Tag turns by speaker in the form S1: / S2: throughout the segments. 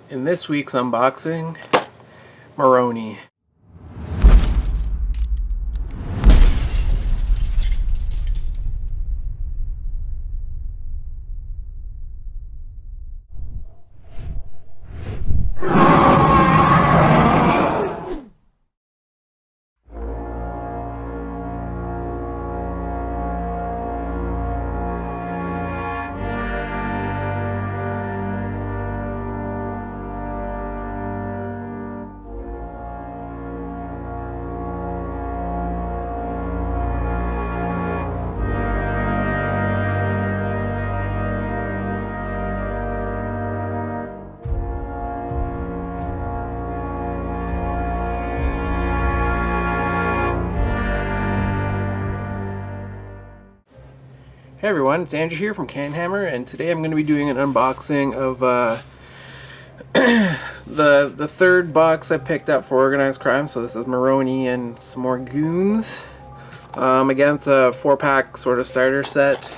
S1: In this week's unboxing, Maroni. Hey everyone, it's Andrew here from Hammer, and today I'm going to be doing an unboxing of the third box I picked up for organized crime. So this is Maroni and some more goons. Again, it's a 4-pack sort of starter set.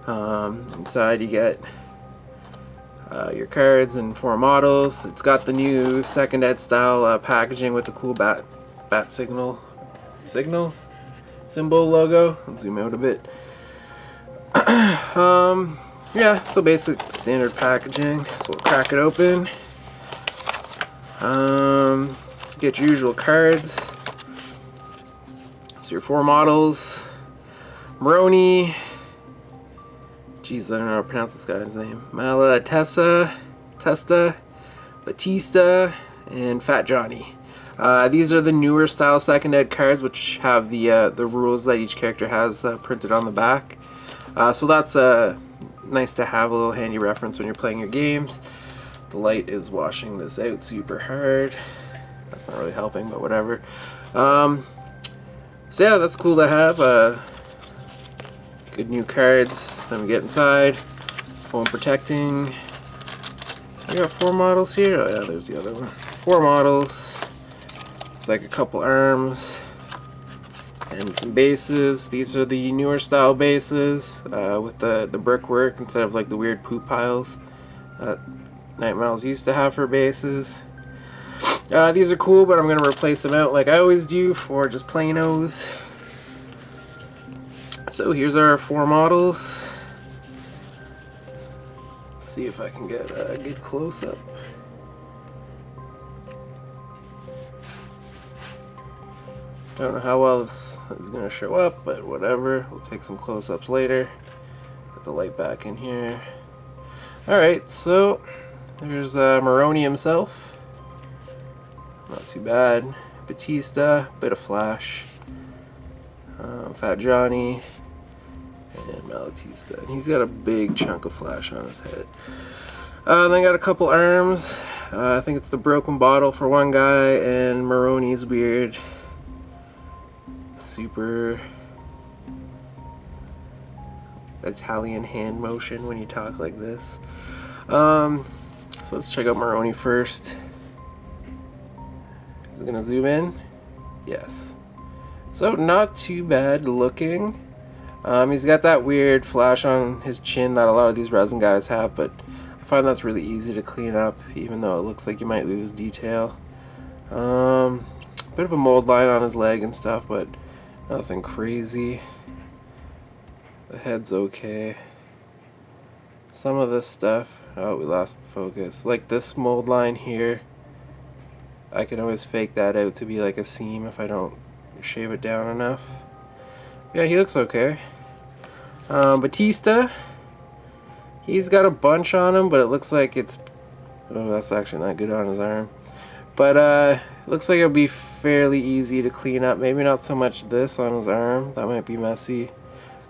S1: Inside you get your cards and 4 models. It's got the new Second Ed style packaging with the cool bat symbol logo. Let's zoom out a bit. Yeah, so basic standard packaging. So we'll crack it open. Get your usual cards. So your 4 models. Maroni. Jeez, I don't know how to pronounce this guy's name. Testa, Batista, and Fat Johnny. These are the newer style Second Ed cards, which have the rules that each character has printed on the back. So that's nice to have, a little handy reference when you're playing your games. The light is washing this out super hard. That's not really helping, but whatever. So yeah, that's cool to have. Good new cards. Then we get inside. Foam protecting. I got 4 models here. Oh yeah, there's the other one. 4 models. It's like a couple arms. And some bases. These are the newer style bases with the brickwork instead of like the weird poop piles that Night Models used to have for bases. These are cool, but I'm going to replace them out like I always do for just plainos. So here's our 4 models. Let's see if I can get a good close-up. Don't know how well this is going to show up, but whatever. We'll take some close-ups later. Put the light back in here. Alright, so there's Maroni himself. Not too bad. Batista, bit of flash. Fat Johnny, and Malatista. And he's got a big chunk of flash on his head. Then got a couple arms. I think it's the broken bottle for one guy, and Maroni's weird super Italian hand motion when you talk like this. So let's check out Maroni first. Is it gonna zoom in? Yes. So not too bad looking. He's got that weird flash on his chin that a lot of these resin guys have, but I find that's really easy to clean up, even though it looks like you might lose detail. Bit of a mold line on his leg and stuff, but nothing crazy. The head's okay. Some of this stuff, oh, we lost focus. Like this mold line here, I can always fake that out to be like a seam if I don't shave it down enough. Yeah, he looks okay. Batista, he's got a bunch on him, but it looks like it's, oh, that's actually not good on his arm. But it looks like it'll be fairly easy to clean up. Maybe not so much this on his arm. That might be messy.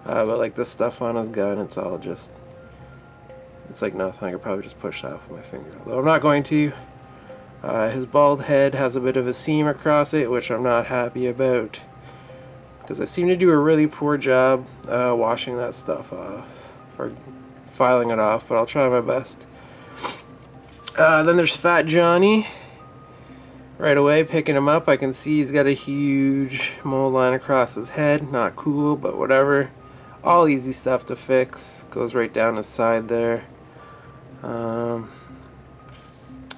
S1: But like this stuff on his gun, it's all just, it's like nothing. I could probably just push that off with my finger. Although I'm not going to. His bald head has a bit of a seam across it, which I'm not happy about, because I seem to do a really poor job washing that stuff off, or filing it off, but I'll try my best. Then there's Fat Johnny. Right away, picking him up, I can see he's got a huge mold line across his head. Not cool, but whatever. All easy stuff to fix. Goes right down his side there.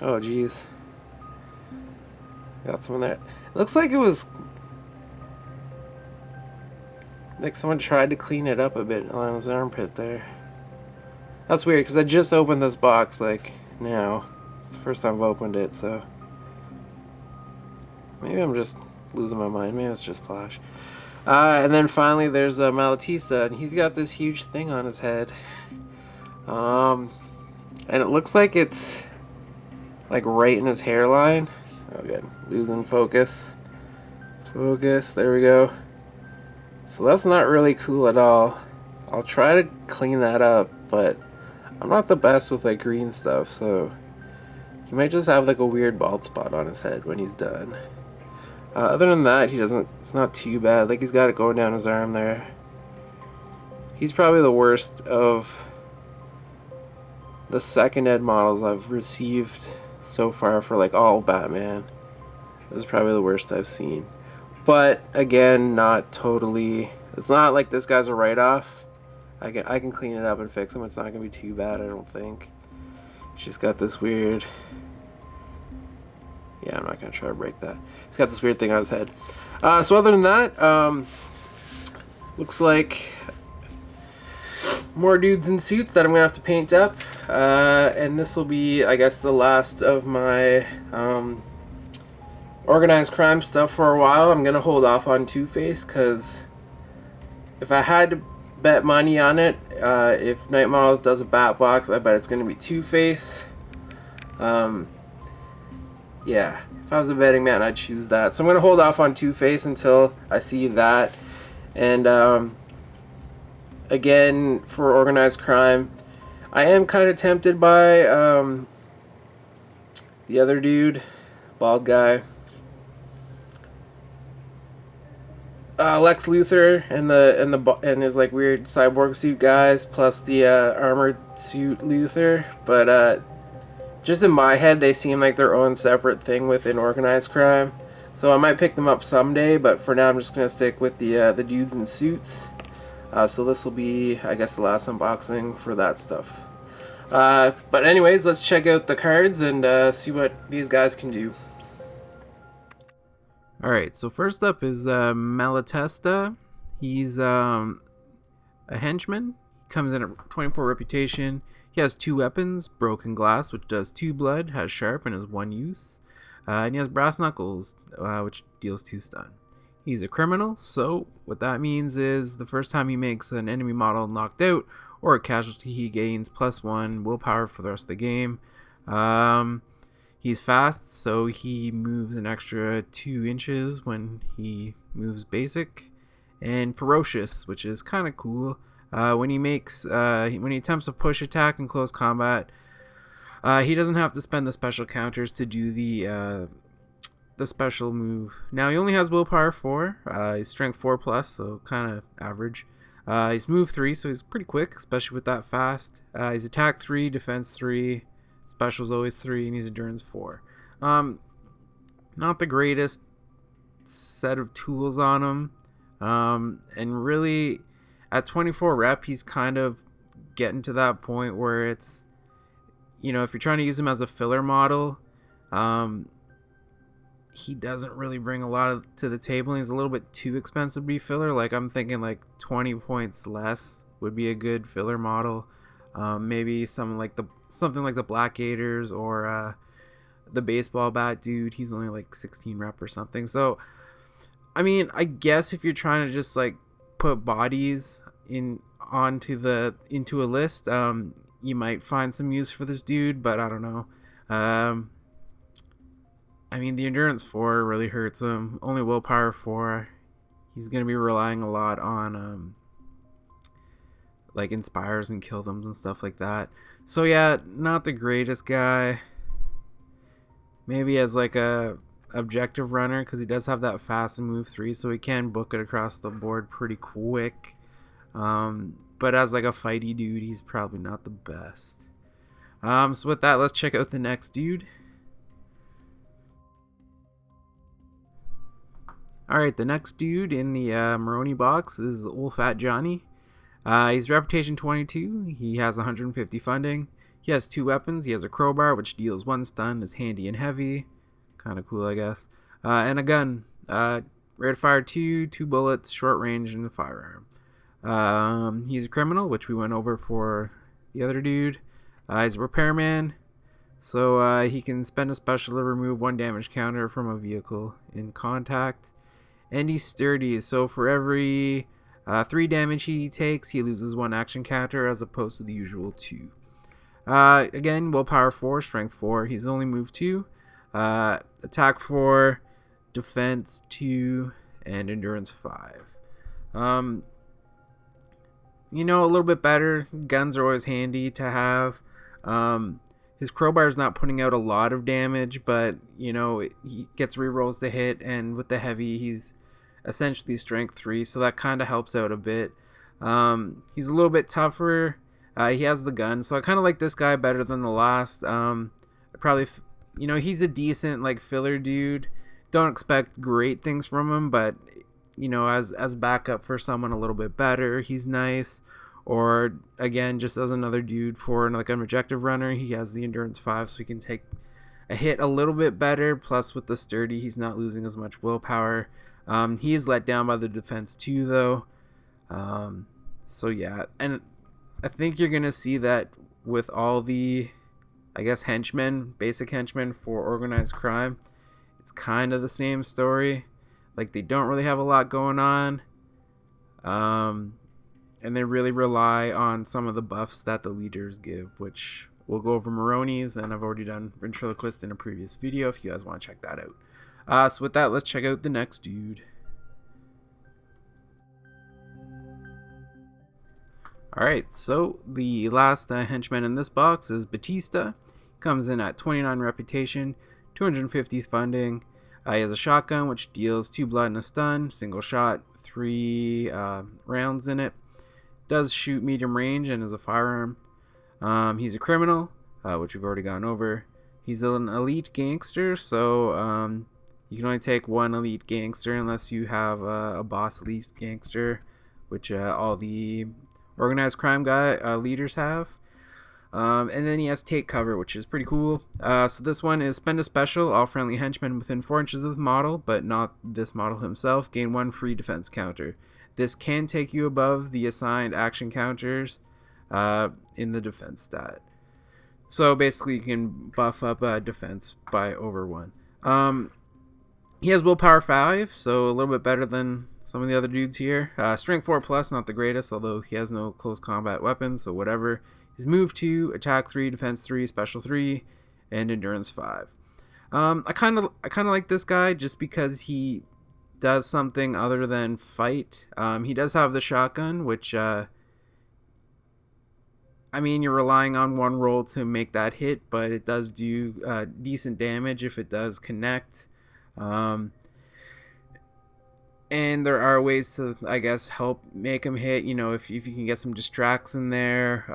S1: Oh, jeez. Got someone there. It looks like it was... like someone tried to clean it up a bit on his armpit there. That's weird, because I just opened this box, like, now. It's the first time I've opened it, so... maybe I'm just losing my mind. Maybe it's just Flash. And then finally there's Malatesta, and he's got this huge thing on his head. And it looks like it's like right in his hairline. Oh good, losing focus. Focus, there we go. So that's not really cool at all. I'll try to clean that up, but I'm not the best with like green stuff, so he might just have like a weird bald spot on his head when he's done. Other than that, it's not too bad. Like, he's got it going down his arm there. He's probably the worst of the second ed models I've received so far for, like, all Batman. This is probably the worst I've seen. But, again, not totally... it's not like this guy's a write-off. I can clean it up and fix him. It's not going to be too bad, I don't think. He's just got this weird... yeah, I'm not going to try to break that. He's got this weird thing on his head. So other than that, looks like more dudes in suits that I'm going to have to paint up. And this will be, I guess, the last of my organized crime stuff for a while. I'm going to hold off on Two-Face, because if I had to bet money on it, if Night Models does a Bat Box, I bet it's going to be Two-Face. Yeah, if I was a betting man, I'd choose that. So I'm going to hold off on Two-Face until I see that. And again, for organized crime, I am kind of tempted by the other dude, bald guy, Lex Luthor, and his like weird cyborg suit guys, plus the armored suit Luthor. But just in my head, they seem like their own separate thing within organized crime. So I might pick them up someday, but for now I'm just going to stick with the dudes in suits. So this will be, I guess, the last unboxing for that stuff. But anyways, let's check out the cards and see what these guys can do. Alright, so first up is Malatesta. He's a henchman. Comes in at 24 reputation. He has 2 weapons, Broken Glass, which does 2 blood, has Sharp, and is 1 use. And he has Brass Knuckles, which deals 2 stun. He's a criminal, so what that means is the first time he makes an enemy model knocked out or a casualty, he gains +1 willpower for the rest of the game. He's fast, so he moves an extra 2 inches when he moves basic. And ferocious, which is kind of cool. When he attempts a push attack in close combat, he doesn't have to spend the special counters to do the special move. Now he only has willpower 4, he's strength 4+, so kind of average. He's move 3, so he's pretty quick, especially with that fast. He's attack 3, defense 3, special's always 3, and he's endurance 4. Not the greatest set of tools on him, and really at 24 rep, he's kind of getting to that point where it's, you know, if you're trying to use him as a filler model, he doesn't really bring a lot to the table. He's a little bit too expensive to be filler. Like, I'm thinking like 20 points less would be a good filler model. Maybe something like the Black Gators or the baseball bat dude. He's only like 16 rep or something. So, I mean, I guess if you're trying to just like put bodies into a list, you might find some use for this dude, but I don't know. I mean, the endurance 4 really hurts him. Only willpower 4. He's gonna be relying a lot on like inspires and kill them and stuff like that. So yeah, not the greatest guy. Maybe as like a objective runner, because he does have that fast and move 3, so he can book it across the board pretty quick. But as like a fighty dude, he's probably not the best. So with that, let's check out the next dude. Alright, the next dude in the Maroni box is Old Fat Johnny. He's reputation 22. He has 150 funding.
S2: He has 2 weapons. He has a crowbar, which deals 1 stun, is handy and heavy. Kind of cool, I guess. And a gun. Rate of fire 2, 2 bullets, short range, and a firearm. He's a criminal, which we went over for the other dude. He's a repairman, so he can spend a special to remove 1 damage counter from a vehicle in contact. And he's sturdy, so for every 3 damage he takes, he loses 1 action counter as opposed to the usual 2. Again, willpower 4, strength 4. He's only move 2, attack 4, defense 2, and endurance 5. You know, a little bit better. Guns are always handy to have. His crowbar is not putting out a lot of damage, but, you know, he gets rerolls to hit, and with the heavy, he's essentially strength 3, so that kind of helps out a bit. He's a little bit tougher. He has the gun, so I kind of like this guy better than the last. You know, he's a decent, like, filler dude. Don't expect great things from him, but, you know, as backup for someone a little bit better, he's nice. Or, again, just as another dude for, like, an objective runner, he has the endurance 5, so he can take a hit a little bit better. Plus, with the sturdy, he's not losing as much willpower. He is let down by the defense 2, though. So, yeah. And I think you're going to see that with all the, I guess, henchmen, basic henchmen for organized crime. It's kind of the same story. Like, they don't really have a lot going on. And they really rely on some of the buffs that the leaders give, which we'll go over Maroni's, and I've already done Ventriloquist in a previous video if you guys want to check that out. So with that, let's check out the next dude. Alright, so the last henchman in this box is Batista. Comes in at 29 reputation, 250 funding. He has a shotgun, which deals 2 blood and a stun, single shot, 3 rounds in it. Does shoot medium range and is a firearm. He's a criminal, which we've already gone over. He's an elite gangster, so you can only take 1 elite gangster unless you have a boss elite gangster, which all the organized crime leaders have. And then he has take cover, which is pretty cool. So this one is spend a special. All friendly henchmen within 4 inches of the model, but not this model himself, gain 1 free defense counter. This can take you above the assigned action counters in the defense stat. So basically you can buff up defense by over 1. He has willpower 5, so a little bit better than some of the other dudes here. Strength 4 plus, not the greatest, although he has no close combat weapons, so whatever. He's move 2, attack 3, defense 3, special 3, and endurance 5. I kind of like this guy just because he does something other than fight. He does have the shotgun, which I mean, you're relying on 1 roll to make that hit, but it does do decent damage if it does connect. And there are ways to, I guess, help make him hit, you know, if you can get some distracts in there,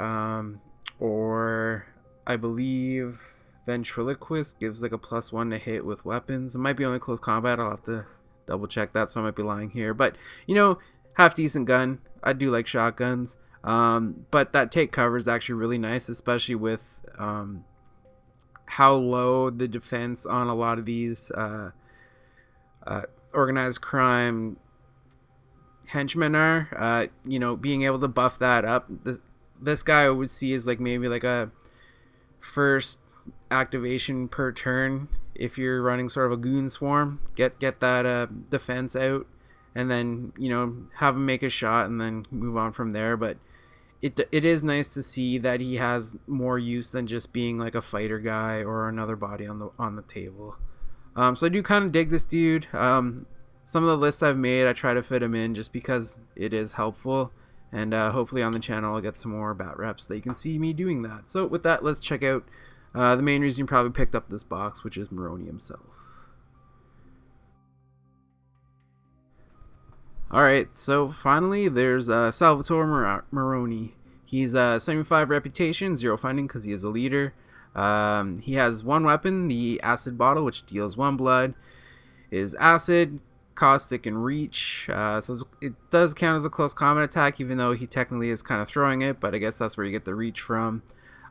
S2: or I believe Ventriloquist gives like a +1 to hit with weapons. It might be only close combat, I'll have to double check that, so I might be lying here, but, you know, half decent gun. I do like shotguns, but that take cover is actually really nice, especially with how low the defense on a lot of these organized crime henchmen are. You know, being able to buff that up, this guy I would see is like maybe like a first activation per turn if you're running sort of a goon swarm. Get that defense out, and then, you know, have him make a shot and then move on from there. But it is nice to see that he has more use than just being like a fighter guy or another body on the table. So I do kind of dig this dude. Some of the lists I've made, I try to fit him in just because it is helpful. And hopefully on the channel I'll get some more bat reps that you can see me doing that. So with that, let's check out the main reason you probably picked up this box, which is Maroni himself. Alright, so finally there's Salvatore Maroni. He's 75 reputation, 0 funding because he is a leader. He has 1 weapon, the acid bottle, which deals 1 blood. Is acid, caustic, and reach. So it does count as a close combat attack, even though he technically is kind of throwing it, but I guess that's where you get the reach from.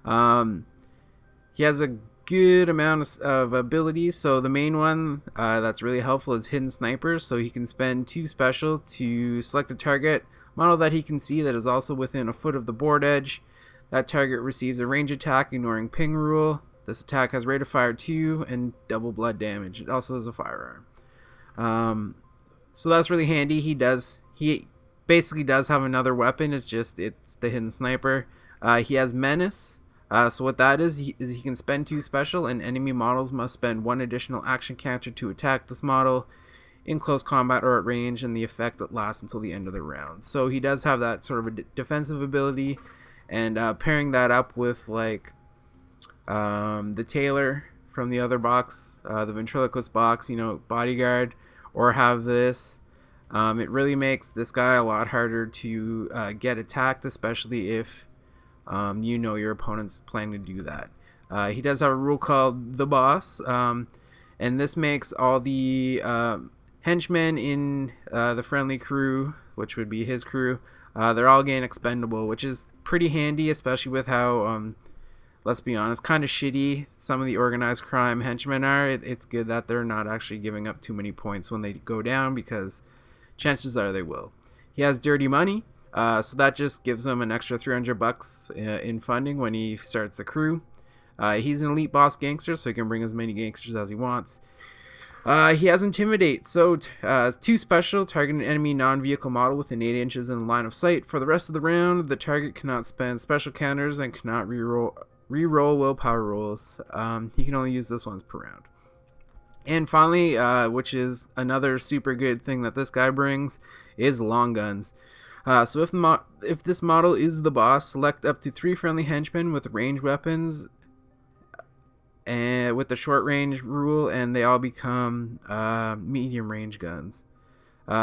S2: He has a good amount of abilities. So the main one that's really helpful is Hidden Sniper. So he can spend 2 special to select a target model that he can see that is also within a foot of the board edge. That target receives a range attack ignoring ping rule. This attack has rate of fire 2 and double blood damage. It also is a firearm. So that's really handy. He basically does have another weapon. It's the Hidden Sniper. He has Menace. So what that is he can spend 2 special, and enemy models must spend 1 additional action counter to attack this model in close combat or at range, and the effect that lasts until the end of the round. So he does have that sort of a defensive ability, and pairing that up with like the Tailor from the other box, the Ventriloquist box, Bodyguard, or have this. It really makes this guy a lot harder to get attacked, especially if your opponent's planning to do that. He does have a rule called the Boss, and this makes all the henchmen in the friendly crew, which would be his crew, they're all again expendable, which is pretty handy, especially with how, let's be honest, kind of shitty some of the organized crime henchmen are. It's good that they're not actually giving up too many points when they go down, because chances are they will. He has Dirty Money, so that just gives him an extra $300 in funding when he starts a crew. He's an elite boss gangster, so he can bring as many gangsters as he wants. He has Intimidate, so 2 special, target an enemy non-vehicle model within 8 inches in the line of sight. For the rest of the round, the target cannot spend special counters and cannot reroll willpower rolls. He can only use this once per round. And finally, which is another super good thing that this guy brings, is long guns. So if this model is the boss, select up to 3 friendly henchmen with ranged weapons and with the short range rule, and they all become medium range guns.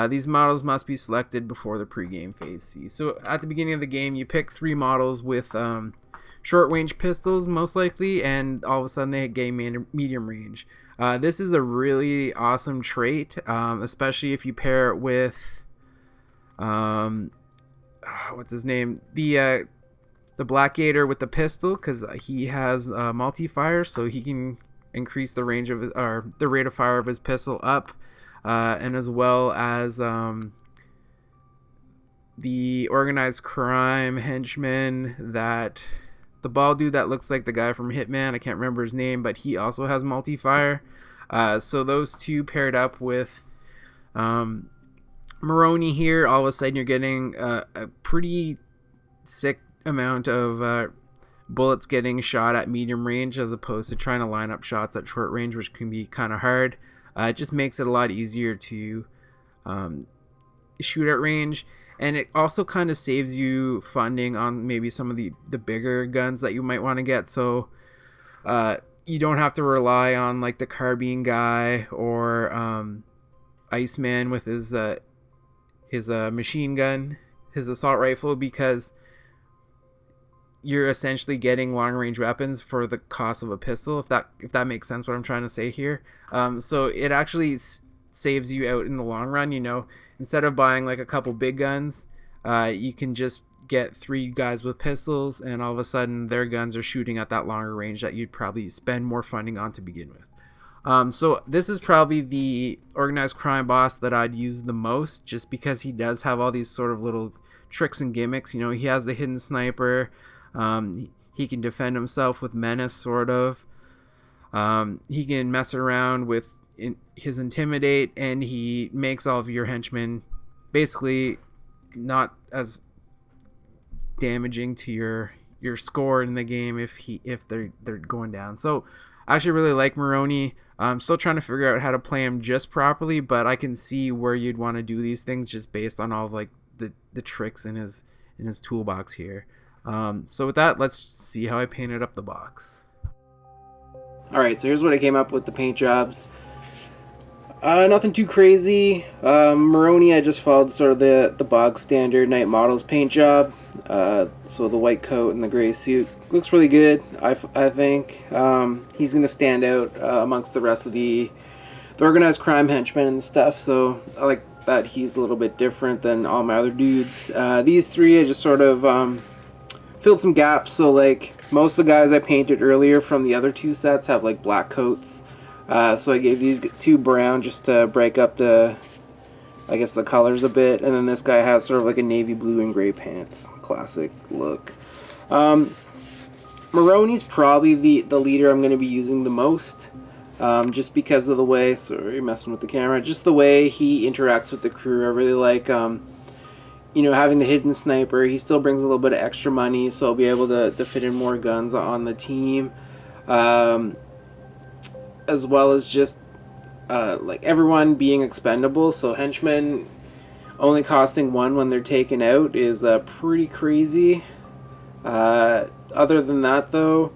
S2: These models must be selected before the pregame phase C. So at the beginning of the game, you pick 3 models with short range pistols, most likely, and all of a sudden they gain medium range. This is a really awesome trait, especially if you pair it with what's his name, the Black Gator with the pistol, because he has multi-fire, so he can increase the range of the rate of fire of his pistol up, and as well as the organized crime henchman, that the bald dude that looks like the guy from Hitman, I can't remember his name, but he also has multi-fire. So those two paired up with Maroni here, all of a sudden you're getting a pretty sick amount of bullets getting shot at medium range, as opposed to trying to line up shots at short range, which can be kind of hard. It just makes it a lot easier to shoot at range, and it also kind of saves you funding on maybe some of the bigger guns that you might want to get. So you don't have to rely on like the carbine guy or Iceman with his machine gun, his assault rifle, because you're essentially getting long range weapons for the cost of a pistol, if that makes sense what I'm trying to say here. So it actually saves you out in the long run. Instead of buying like a couple big guns, you can just get 3 guys with pistols, and all of a sudden their guns are shooting at that longer range that you'd probably spend more funding on to begin with. So this is probably the organized crime boss that I'd use the most, just because he does have all these sort of little tricks and gimmicks. He has the hidden sniper. He can defend himself with menace, sort of. He can mess around with his intimidate, and he makes all of your henchmen basically not as damaging to your score in the game if they're going down. So I actually really like Maroni. I'm still trying to figure out how to play him just properly, but I can see where you'd want to do these things just based on all of, like the tricks in his toolbox here. So with that, let's see how I painted up the box.
S1: Alright, so here's what I came up with the paint jobs. Nothing too crazy. Maroni, I just followed sort of the bog standard Night Models paint job. So the white coat and the gray suit looks really good, I think. He's going to stand out amongst the rest of the organized crime henchmen and stuff, so I like that he's a little bit different than all my other dudes. These 3, I just sort of filled some gaps, so like Most of the guys I painted earlier from the other 2 sets have like black coats. So I gave these 2 brown just to break up the, I guess, the colors a bit. And then this guy has sort of like a navy blue and gray pants. Classic look. Maroni's probably the leader I'm going to be using the most. Just because of the way, sorry, messing with the camera, just the way he interacts with the crew. I really like, you know, having the hidden sniper. He still brings a little bit of extra money, so I'll be able to fit in more guns on the team. As well as just, like, everyone being expendable, so henchmen only costing 1 when they're taken out is pretty crazy. Other than that, though,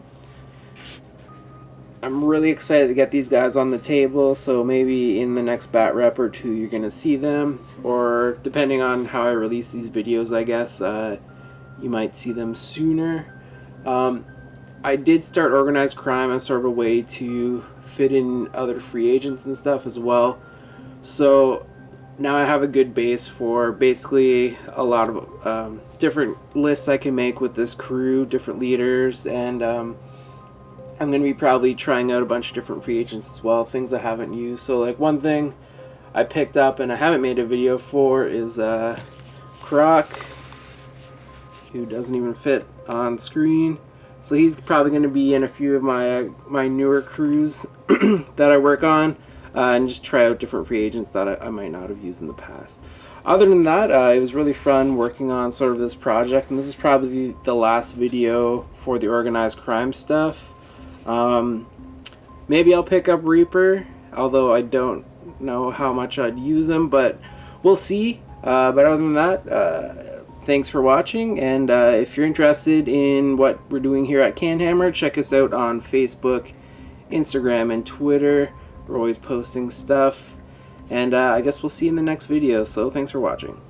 S1: I'm really excited to get these guys on the table, so maybe in the next bat rep or 2 you're going to see them, or depending on how I release these videos, I guess, you might see them sooner. I did start organized crime as sort of a way to fit in other free agents and stuff as well, so now I have a good base for basically a lot of different lists I can make with this crew, different leaders, and I'm going to be probably trying out a bunch of different free agents as well, things I haven't used. So like one thing I picked up and I haven't made a video for is Croc, who doesn't even fit on screen. So he's probably going to be in a few of my newer crews that I work on, and just try out different free agents that I might not have used in the past. Other than that, it was really fun working on sort of this project, and this is probably the last video for the organized crime stuff. Maybe I'll pick up Reaper, although I don't know how much I'd use him, but we'll see. But other than that, thanks for watching, and if you're interested in what we're doing here at Canhammer, check us out on Facebook, Instagram, and Twitter. We're always posting stuff, and I guess we'll see you in the next video, so thanks for watching.